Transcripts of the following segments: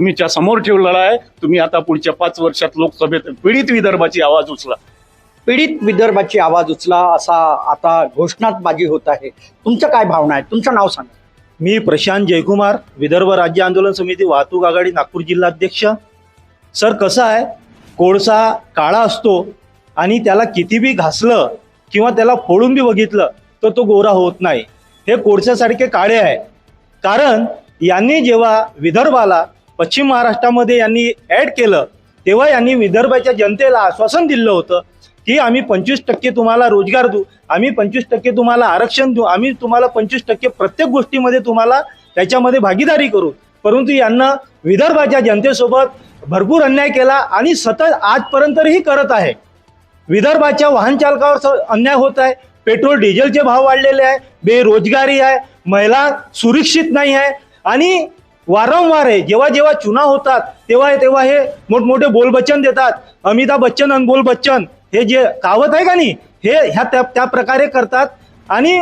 तुमच्या समोर ठेवलेला आहे। तुम्ही आता पुढच्या 5 वर्षात लोकसभेत पीडित विदर्भाची आवाज उचला। पीडित विदर्भाची आवाज उचला असा आता घोषणाबाजी होत आहे। तुमचं काय भावना आहे? तुमचं नाव सांगा। मी प्रशांत जयकुमार, विदर्भ राज्य आंदोलन समिती वाहतूक आघाडी नागपूर जिल्हाध्यक्ष। सर, कसं आहे, कोळसा काळा असतो आणि त्याला किती बी घासलं किंवा त्याला फोडून बी बघितलं तर तो गोरा होत नाही। हे कोळशासारखे काळे आहे। कारण यांनी जेव्हा विदर्भाला पश्चिम महाराष्ट्रामध्ये यांनी ॲड केलं तेव्हा यांनी विदर्भाच्या जनतेला आश्वासन दिलं होतं की आम्ही 25% तुम्हाला रोजगार देऊ, आम्ही 25% तुम्हाला आरक्षण देऊ, आम्ही तुम्हाला 25% प्रत्येक गोष्टीमध्ये तुम्हाला त्याच्यामध्ये भागीदारी करू। परंतु यांना विदर्भाच्या जनतेसोबत भरपूर अन्याय केला आणि सतत आजपर्यंतही करत आहे। विदर्भाच्या वाहन चालकावर अन्याय होत आहे। पेट्रोल डिझेलचे भाव वाढलेले आहे, बेरोजगारी आहे, महिला सुरक्षित नाही आहे आणि वारंवार आहे जेव्हा जेव्हा चुनाव होतात तेव्हा तेव्हा हे मोठमोठे बोलबच्चन देतात। अमिताभ बच्चन आणि बोल बच्चन हे जे कावत आहे का नाही, हे ह्या त्या प्रकारे करतात आणि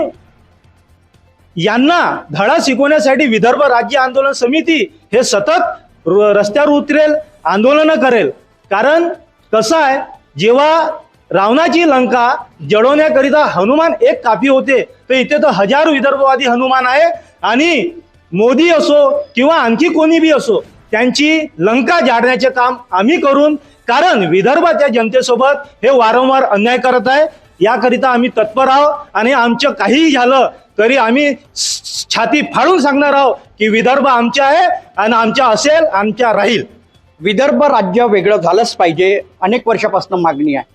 यांना धडा शिकवण्यासाठी विदर्भ राज्य आंदोलन समिती हे सतत रस्त्यावर उतरेल, आंदोलनं करेल। कारण कसं आहे, जेव्हा रावणाची लंका जळवण्याकरिता हनुमान एक काफी होते, तर इथे तर हजारो विदर्भवादी हनुमान आहे आणि मोदी असो किंवा आणखी कोणी बी असो त्यांची लंका जाळण्याचे काम आम्ही करून, कारण विदर्भाच्या जनतेसोबत हे वारंवार अन्याय करत आहे। याकरिता आम्ही तत्पर आहोत आणि आमचं काहीही झालं तरी आम्ही छाती फाडून सांगणार आहोत की विदर्भ आमचा आहे आणि आमचा असेल, आमचा राहील। विदर्भ राज्य वेगळं झालंच पाहिजे, अनेक वर्षापासून मागणी आहे।